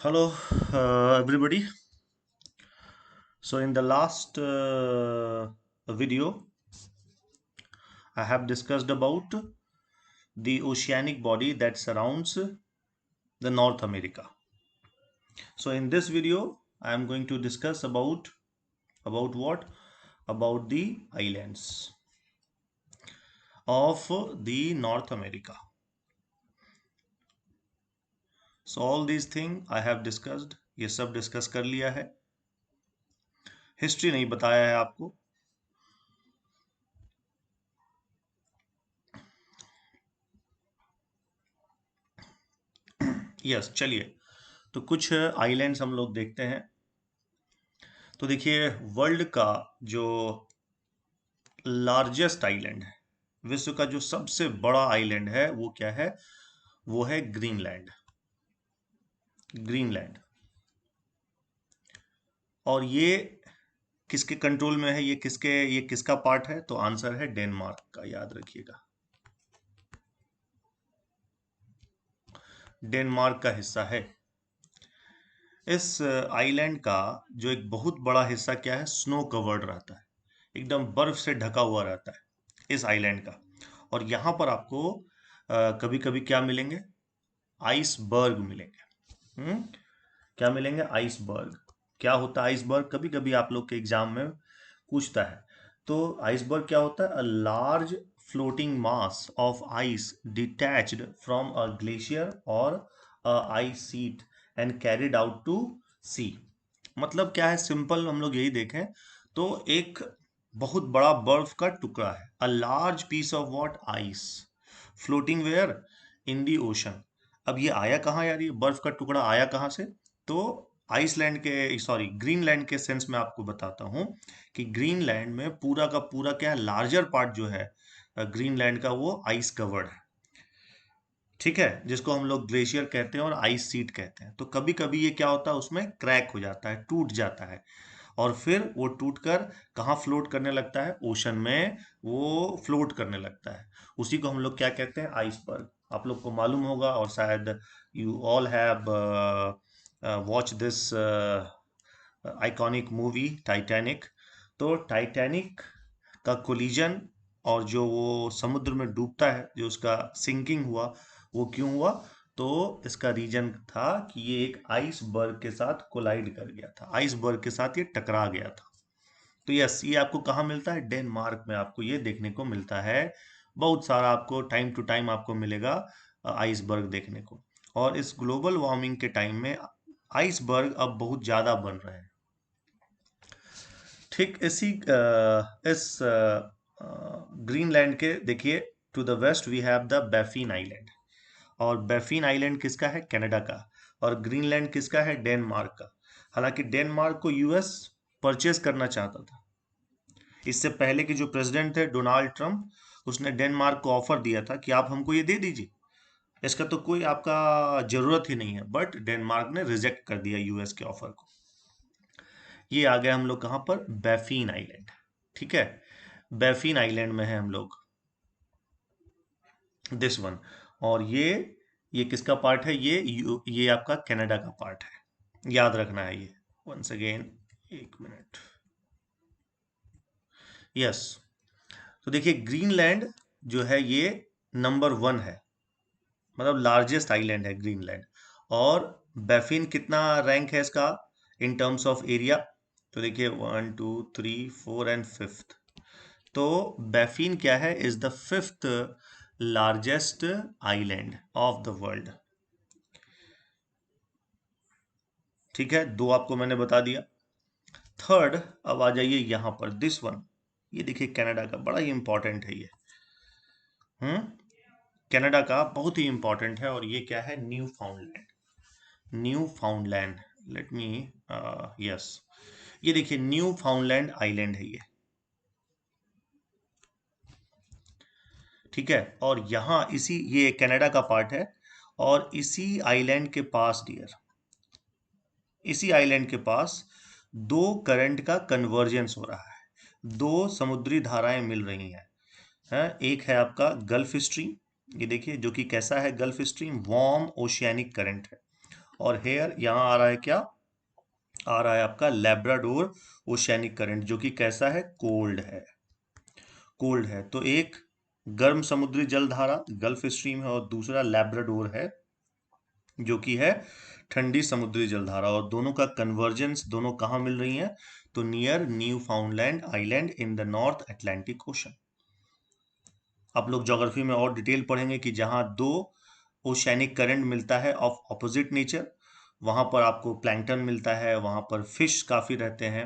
Hello, everybody. So, in the last video, I have discussed about the oceanic body that surrounds the North America. So, in this video, I am going to discuss about what? About the islands of the North America. So, all these things I have discussed. ये सब discuss कर लिया है. History नहीं बताया है आपको. Yes, चलिए. तो कुछ आइलैंड्स हम लोग देखते हैं. तो देखिए, वर्ल्ड का जो लार्जेस्ट आइलैंड है, विश्व का जो सबसे बड़ा आइलैंड है, वो क्या है? वो है ग्रीनलैंड. ग्रीनलैंड. और ये किसके कंट्रोल में है? ये किसका पार्ट है? तो आंसर है डेनमार्क का. याद रखिएगा, डेनमार्क का हिस्सा है. इस आइलैंड का जो एक बहुत बड़ा हिस्सा क्या है? स्नो कवर्ड रहता है, एकदम बर्फ से ढका हुआ रहता है इस आइलैंड का. और यहाँ पर आपको कभी कभी क्या मिलेंगे? आइसबर्ग मिलेंगे. क्या मिलेंगे? आइसबर्ग. क्या होता है आइसबर्ग? कभी कभी आप लोग के एग्जाम में पूछता है. तो आइसबर्ग क्या होता है? A large floating mass of ice detached from a glacier और ice sheet and carried out to sea. मतलब क्या है? सिंपल हम लोग यही देखें तो एक बहुत बड़ा बर्फ का टुकड़ा है. A large piece of what? Ice floating where? In the ocean. अब ये आया कहाँ यार? ये बर्फ का टुकड़ा आया कहाँ से? तो आइसलैंड के, सॉरी, ग्रीनलैंड के सेंस में आपको बताता हूँ कि ग्रीनलैंड में पूरा का पूरा क्या है? लार्जर पार्ट जो है ग्रीनलैंड का, वो आइस कवर्ड है. ठीक है, जिसको हम लोग ग्लेशियर कहते हैं और आइस सीट कहते हैं. तो कभी कभी ये क्या होता है? उसमें क्रैक हो जाता है, टूट जाता है. और फिर वो टूटकर कहाँ फ्लोट करने लगता है? ओशन में वो फ्लोट करने लगता है. उसी को हम लोग क्या कहते हैं? आइसबर्ग. आप लोग को मालूम होगा, और शायद you all have watch this iconic movie Titanic. तो टाइटैनिक का कोलिजन और जो वो समुद्र में डूबता है, जो उसका सिंकिंग हुआ, वो क्यों हुआ? तो इसका रीजन था कि ये एक आइसबर्ग के साथ कोलाइड कर गया था, आइसबर्ग के साथ ये टकरा गया था. तो यस, ये आपको कहाँ मिलता है? डेनमार्क में आपको ये देखने को मिलता है. बहुत सारा आपको टाइम टू टाइम आपको मिलेगा आइसबर्ग देखने को. और इस ग्लोबल वार्मिंग के टाइम में आइसबर्ग अब बहुत ज़्यादा बन रहे हैं. ठीक इस ग्रीनलैंड के देखिए, to the west we have the Baffin island. और बैफिन आइलैंड किसका है? कनाडा का. और ग्रीनलैंड किसका है? डेनमार्क का. हालांकि डेनमार्क को यूएस परचेज करना चाहता था. इससे पहले के जो प्रेसिडेंट थे, डोनाल्ड ट्रंप, उसने डेनमार्क को ऑफर दिया था कि आप हमको ये दे दीजिए, इसका तो कोई आपका जरूरत ही नहीं है. बट डेनमार्क ने रिजेक्ट कर दिया यूएस के ऑफर को. ये आ गए हम लोग कहाँ पर? Baffin island. ठीक है, बैफिन आइलैंड में है हम लोग, दिस वन. और ये किसका पार्ट है? ये आपका कनाडा का पार्ट है. याद रखना है ये. वंस अगेन, एक मिनट. यस. तो देखिए, ग्रीनलैंड जो है ये नंबर 1 है, मतलब लार्जेस्ट आइलैंड है ग्रीनलैंड. और बैफिन कितना रैंक है इसका इन टर्म्स ऑफ एरिया? तो देखिए, 1 2 3 4 एंड 5th. तो बैफिन क्या है? Is the 5th largest island of the world. ठीक है, दो आपको मैंने बता दिया. थर्ड, अब आ जाइए यहां पर, दिस वन. ये देखिए, कनाडा का बड़ा ही इंपॉर्टेंट है ये. हम्म कनाडा का बहुत ही इंपॉर्टेंट है. और ये क्या है? New फाउंडलैंड. New फाउंडलैंड. Let me, yes, ये देखिए, न्यू फाउंडलैंड आइलैंड है ये. ठीक है, और यहाँ ये कनाडा का पार्ट है. और इसी आइलैंड के पास डियर, इसी आइलैंड के पास दो करंट का कन्वर्जेंस हो रहा है. दो समुद्री धाराएं मिल रही हैं. एक है आपका गल्फ स्ट्रीम. ये देखिए, जो कि कैसा है? Gulf stream warm oceanic current है. और हेयर यहाँ आ रहा है क्या, आ रहा है आपका लैब्राडोर ओशियानिक करंट, जो कि कैसा है, कोल्ड है। कोल्ड है तो एक गर्म समुद्री जल धारा गल्फ स्ट्रीम है, और दूसरा लैब्राडोर है जो कि है ठंडी समुद्री जलधारा, और दोनों का कन्वर्जेंस, दोनों कहाँ मिल रही हैं, तो near new फाउंडलैंड island in the north Atlantic ocean. आप लोग ज्योग्राफी में और डिटेल पढ़ेंगे कि जहां दो ओशियानिक करंट मिलता है ऑफ ऑपोजिट नेचर, वहां पर आपको प्लैंकटन मिलता है, वहां पर फिश काफी रहते हैं।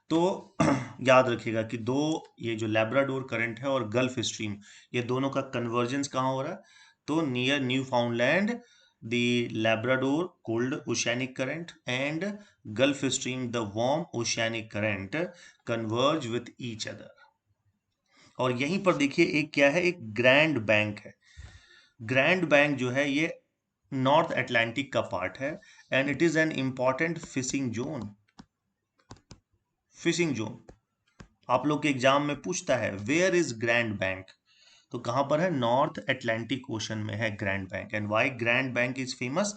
तो याद रखिएगा कि दो, ये जो लैब्राडोर करंट है और गल्फ स्ट्रीम, ये दोनों का कन्वर्जेंस कहाँ हो रहा है, तो near new फाउंडलैंड the Labrador cold oceanic current and gulf stream the warm oceanic current converge with each other. और यहीं पर देखिए एक क्या है, एक ग्रैंड बैंक है। ग्रैंड बैंक जो है ये नॉर्थ अटलांटिक का पार्ट है, and it is an important fishing zone. Fishing zone आप लोग के एग्जाम में पूछता है, वेयर इज ग्रैंड बैंक, तो कहां पर है, नॉर्थ अटलांटिक ओशन में है Grand Bank. And why Grand Bank is famous,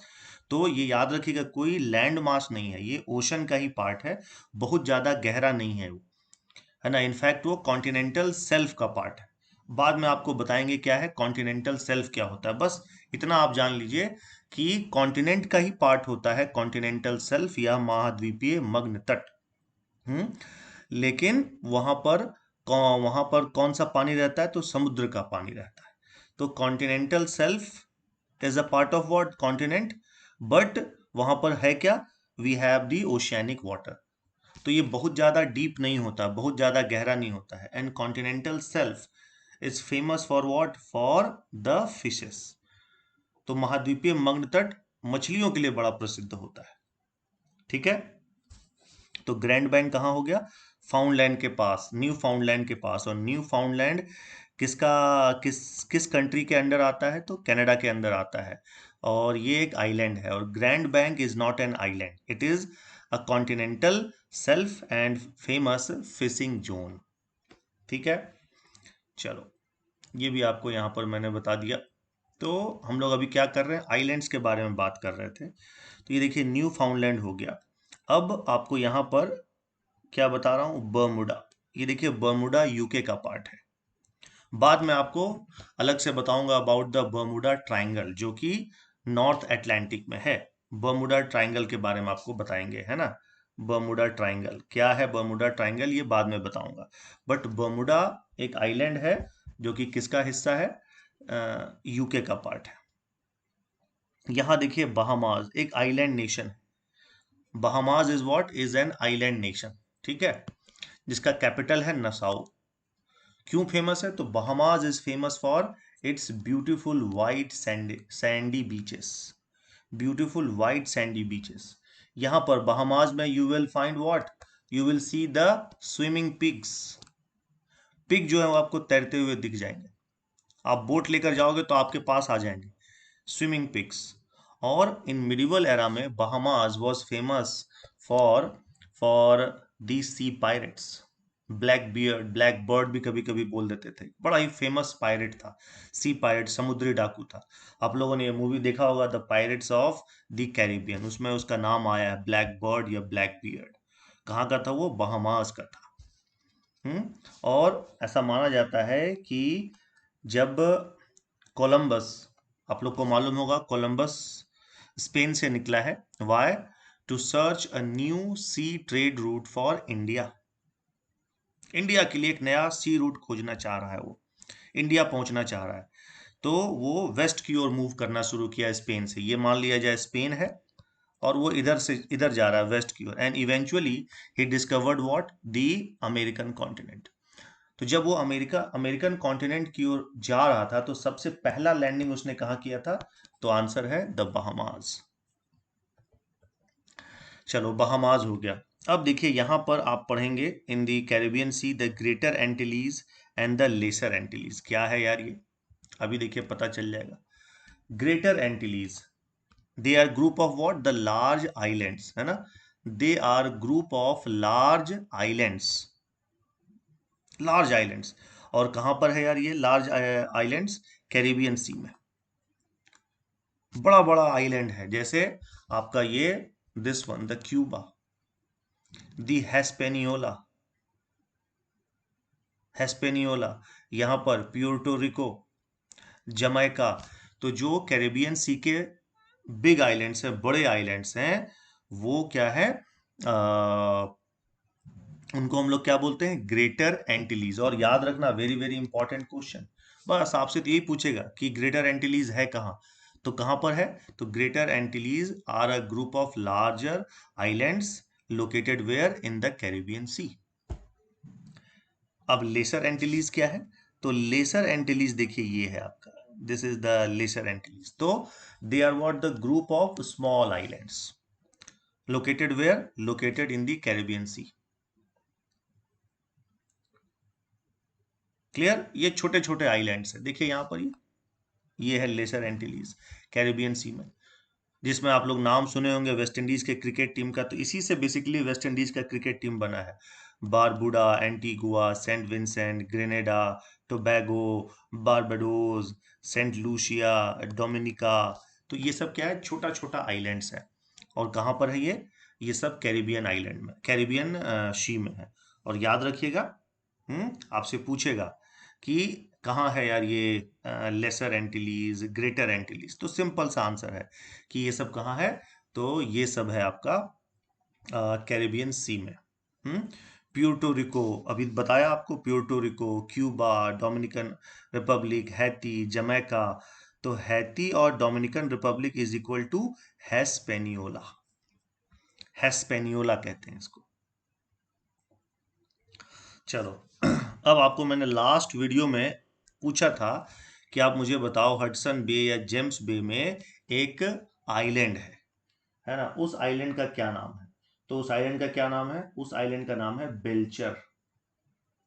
तो ये याद रखिएगा कोई लैंड मास नहीं है, ये ओशन का ही पार्ट है, बहुत ज्यादा गहरा नहीं है वो, है ना। इनफैक्ट वो कॉन्टिनेंटल सेल्फ का पार्ट है। बाद में आपको बताएंगे क्या है कॉन्टिनेंटल सेल्फ क्या होता है, बस इतना आप जान लीजिए कि कॉन्टिनेंट का ही पार्ट होता है कॉन्टिनेंटल सेल्फ या महाद्वीपीय मग्न तट। हम्म लेकिन वहां पर कौन सा पानी रहता है, तो समुद्र का पानी रहता है। तो continental shelf is a part of what, continent, but वहां पर है क्या, we have the oceanic water. तो ये बहुत ज़्यादा डीप नहीं होता, बहुत ज़्यादा गहरा नहीं होता है। And continental shelf is famous for what, for the fishes. तो महाद्वीपीय मग्न तट मछलियों के लिए बड़ा प्रसिद्ध होता है। ठीक है, तो ग्रैंड बैंक कहाँ हो गया, फाउंडलैंड के पास, न्यू फाउंडलैंड के पास। और न्यू फाउंडलैंड किसका, किस किस कंट्री के अंडर आता है, तो कनाडा के अंदर आता है। और ये एक आइलैंड है, और grand Bank is not an island, it is a continental self and famous fishing zone. ठीक है, चलो ये भी आपको यहाँ पर मैंने बता दिया। तो हम लोग अभी क्या कर रहे हैं, आइलैंड्स के बारे में बात कर रहे थे। तो ये देखिए न्यू फाउंडलैंड हो गया। अब आपको यहाँ पर क्या बता रहा हूँ, बर्मुडा। ये देखिए बर्मुडा यूके का पार्ट है। बाद में आपको अलग से बताऊंगा अबाउट द बर्मुडा ट्रायंगल, जो कि नॉर्थ अटलांटिक में है। बर्मुडा ट्रायंगल के बारे में आपको बताएंगे, है ना। बर्मुडा ट्रायंगल क्या है, बर्मुडा ट्रायंगल ये बाद में बताऊंगा। बट बर्मुडा एक आइलैंड है जो कि किसका हिस्सा है, यूके का पार्ट है। यहाँ देखिए बहामाज एक आइलैंड नेशन है। Bahamas is what, is an island nation. ठीक है, जिसका कैपिटल है नसाउ। क्यों फेमस है, तो Bahamas is famous for its beautiful white Sandy beaches. Beautiful white Sandy beaches. यहाँ पर बहामाज में you will find what, you will see the swimming pigs. Pig जो है वो आपको तैरते हुए दिख जाएंगे, आप बोट लेकर जाओगे तो आपके पास आ जाएंगे स्विमिंग पिग्स। और इन मिडिवल एरा में Bahamas was famous for for the sea pirates. Black beard, black bird भी कभी कभी बोल देते थे, बड़ा ही फेमस पायरेट था, सी पायरेट, समुद्री डाकू था। आप लोगों ने ये मूवी देखा होगा the pirates of the Caribbean, उसमें उसका नाम आया है ब्लैक बर्ड या ब्लैक बियर्ड। कहाँ का था वो, बहामास का था। और ऐसा माना जाता है कि जब कोलंबस, आप लोग को मालूम होगा कोलंबस स्पेन से निकला है, why, to search a new sea trade route for India. India के लिए एक नया सी रूट खोजना चाह रहा है वो, इंडिया पहुंचना चाह रहा है। तो वो वेस्ट की ओर मूव करना शुरू किया स्पेन से, ये मान लिया जाए स्पेन है, और वो इधर से इधर जा रहा है वेस्ट की ओर। And eventually he discovered what, the American continent. तो जब वो अमेरिकन कॉन्टिनेंट की ओर जा रहा था, तो सबसे पहला लैंडिंग उसने कहाँ किया था, तो आंसर है द बहामास। चलो बहामास हो गया। अब देखिए यहां पर आप पढ़ेंगे in the Caribbean sea the greater Antilles and the laser Antilles. क्या है यार ये, अभी देखिए पता चल जाएगा। Greater Antilles, they are group of what, the large islands, है ना। They are group of large islands, large islands. और कहां पर है यार ये लार्ज आइलैंड्स, कैरिबियन सी में। बड़ा बड़ा आइलैंड है, जैसे आपका ये दिस वन द क्यूबा, दी हेस्पेनियोला, हेस्पेनियोला, यहाँ पर प्यूर्टो रिको, जमैका। तो जो कैरेबियन सी के बिग आइलैंड्स हैं, बड़े आइलैंड्स हैं, वो क्या है, उनको हम लोग क्या बोलते हैं, ग्रेटर एंटिलीज। और याद रखना, वेरी वेरी इंपॉर्टेंट क्वेश्चन, बस आपसे तो यही पूछेगा कि ग्रेटर एंटिलीज है कहाँ, तो कहाँ पर है, तो greater Antilles are a group of larger islands located where in the Caribbean sea. अब लेसर एंटिलीज क्या है, तो लेसर एंटिलीज देखिए ये है आपका, this is the laser Antilles. तो they are what, the group of small islands located where, located in the Caribbean sea. Clear, ये छोटे छोटे आइलैंड्स है, देखिए यहाँ पर ये है लेसर एंटिलीज कैरिबियन सी में, जिसमें आप लोग नाम सुने होंगे वेस्ट इंडीज के क्रिकेट टीम का, तो इसी से बेसिकली वेस्ट इंडीज का क्रिकेट टीम बना है। Barbuda, Antigua, Saint Vincent, Grenada, Tobago, Barbados, Saint Lucia, Dominica. तो ये सब क्या है, छोटा छोटा आइलैंड्स है। और कहाँ पर है ये सब कैरिबियन आइलैंड में, कैरिबियन सी में है। और याद रखिएगा, आपसे पूछेगा कि कहाँ है यार ये लेसर एंटिलीज, ग्रेटर एंटिलीज, तो सिंपल सा आंसर है कि ये सब कहाँ है, तो ये सब है आपका कैरिबियन सी में। हम्म प्यूर्टो रिको, अभी बताया आपको, Puerto Rico, Cuba, Dominican Republic, Haiti, Jamaica. तो हैती और Dominican Republic is equal to Hispaniola, Hispaniola कहते हैं इसको। चलो, अब आपको मैंने लास्ट वीडियो में पूछा था कि आप मुझे बताओ हडसन बे या जेम्स बे में एक आइलैंड है ना, उस आइलैंड का क्या नाम है। तो उस आइलैंड का क्या नाम है, उस आइलैंड का नाम है बेल्चर।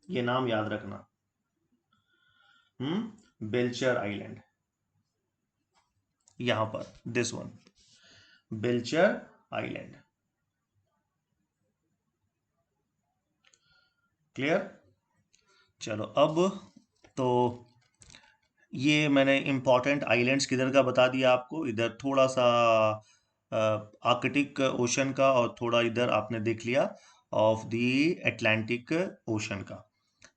ये नाम याद रखना। बेल्चर आइलैंड, यहां पर this one, Belcher island. Clear. चलो अब, तो ये मैंने इंपॉर्टेंट आइलैंड्स किधर का बता दिया आपको, इधर थोड़ा सा आर्कटिक ओशन का, और थोड़ा इधर आपने देख लिया ऑफ द एटलांटिक ओशन का।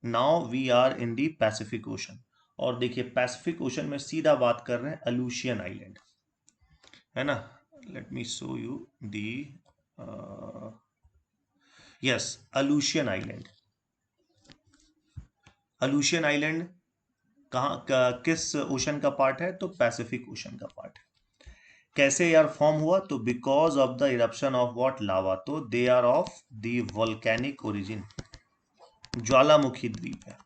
Now we are in the Pacific ocean. और देखिए पैसिफिक ओशन में सीधा बात कर रहे हैं अलूशियन आइलैंड, है ना। Let me show you the, yes, Aleutian island. Aleutian island किस ओशन का पार्ट है, तो पैसिफिक ओशन का पार्ट है। कैसे यार फॉर्म हुआ, तो because of the eruption of what, lava, तो they are of the volcanic origin, ज्वालामुखी द्वीप है।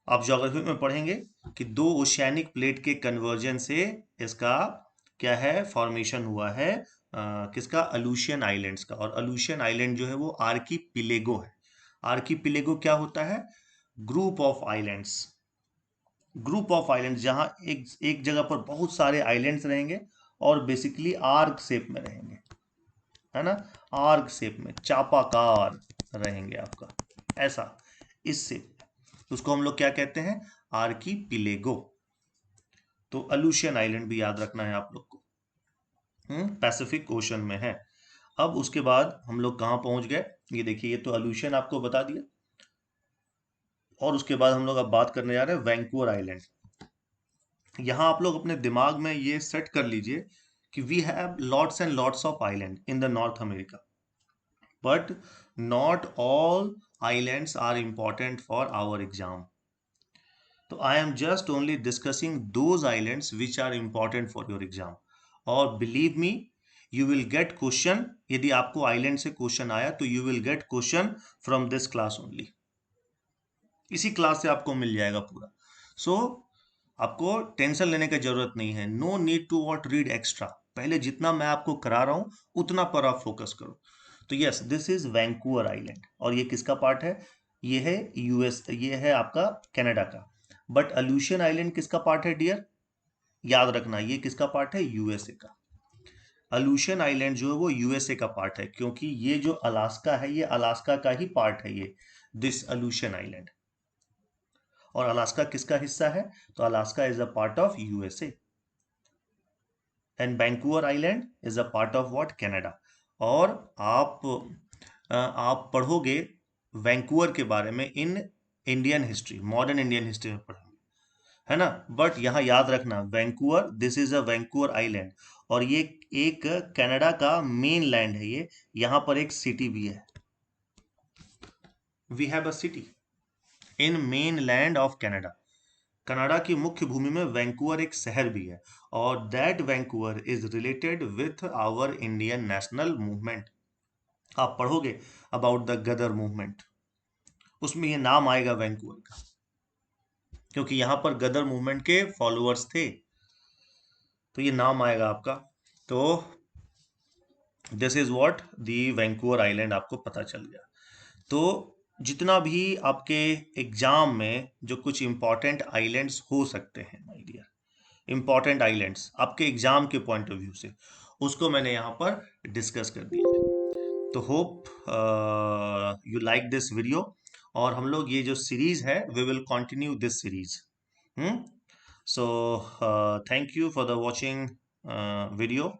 आप ज्योग्राफी में पढ़ेंगे कि दो ओशियानिक प्लेट के कन्वर्जन से इसका क्या है, फॉर्मेशन हुआ है, किसका, अलूशियन आइलैंड्स का। और अलूशियन आइलैंड जो है वो आर्कीपिलेगो है। आर्कीपिलेगो क्या होता है, group of islands, group of island जहां एक एक जगह पर बहुत सारे आइलैंड्स रहेंगे और बेसिकली आर्क शेप में रहेंगे, है ना, आर्क शेप में, चापाकार रहेंगे आपका, ऐसा, इससे उसको हम लोग क्या कहते हैं, आर्कीपिलेगो। तो अलूशियन आइलैंड भी याद रखना है आप लोग को, पैसिफिक ओशन में है। अब उसके बाद हम लोग कहाँ पहुंच गए, ये देखिए, ये तो अलूशियन आपको बता दिया। और उसके बाद हम लोग अब बात करने जा रहे हैं वैंकूवर आइलैंड। यहाँ आप लोग अपने दिमाग में ये सेट कर लीजिए कि we have lots and lots of island in the North America, but not all islands are important for our exam. तो I am just only discussing those islands which are important for your exam. और believe me, you will get question, यदि आपको island से question आया तो you will get question from this class only. इसी class से आपको मिल जाएगा पूरा। सो आपको टेंशन लेने की जरूरत नहीं है, no need to what read extra, पहले जितना मैं आपको करा रहा हूं उतना पर आप फोकस करो। तो yes, this is Vancouver island, और ये किसका पार्ट है, ये है यूएस, ये है आपका कनाडा का। बट अलूशियन आइलैंड किसका पार्ट है डियर, याद रखना ये किसका पार्ट है, यूएसए का। अलूशियन आइलैंड जो है वो यूएसए का पार्ट है, क्योंकि ये जो अलास्का है ये अलास्का का ही पार्ट है, ये दिस अलूशियन आइलैंड। और अलास्का किसका हिस्सा है, तो Alaska is a part of USA. And Vancouver island is a part of what, Canada. और आप पढ़ोगे वैंकूवर के बारे में in Indian history, modern Indian history में पढ़ोगे, है ना। बट यहाँ याद रखना, Vancouver, this is a Vancouver island, और ये एक कनाडा का मेन लैंड है ये। यहाँ पर एक सिटी भी है, we have a city in mainland of Canada. Canada की मुख्य भूमि में वैंकूवर एक शहर भी है, और that Vancouver is related with our Indian national movement. आप पढ़ोगे अबाउट द गदर मूवमेंट, उसमें ये नाम आएगा वैंकूवर का, क्योंकि यहाँ पर गदर मूवमेंट के फॉलोअर्स थे, तो ये नाम आएगा आपका। तो this is what the Vancouver island, आपको पता चल गया। तो जितना भी आपके एग्जाम में जो कुछ इंपॉर्टेंट आइलैंड्स हो सकते हैं माय डियर, इंपॉर्टेंट आइलैंड्स आपके एग्जाम के पॉइंट ऑफ व्यू से, उसको मैंने यहाँ पर डिस्कस कर दिया है। तो hope you like this video, और हम लोग ये जो सीरीज है, we will continue this series. Hmm. So thank you for the watching video.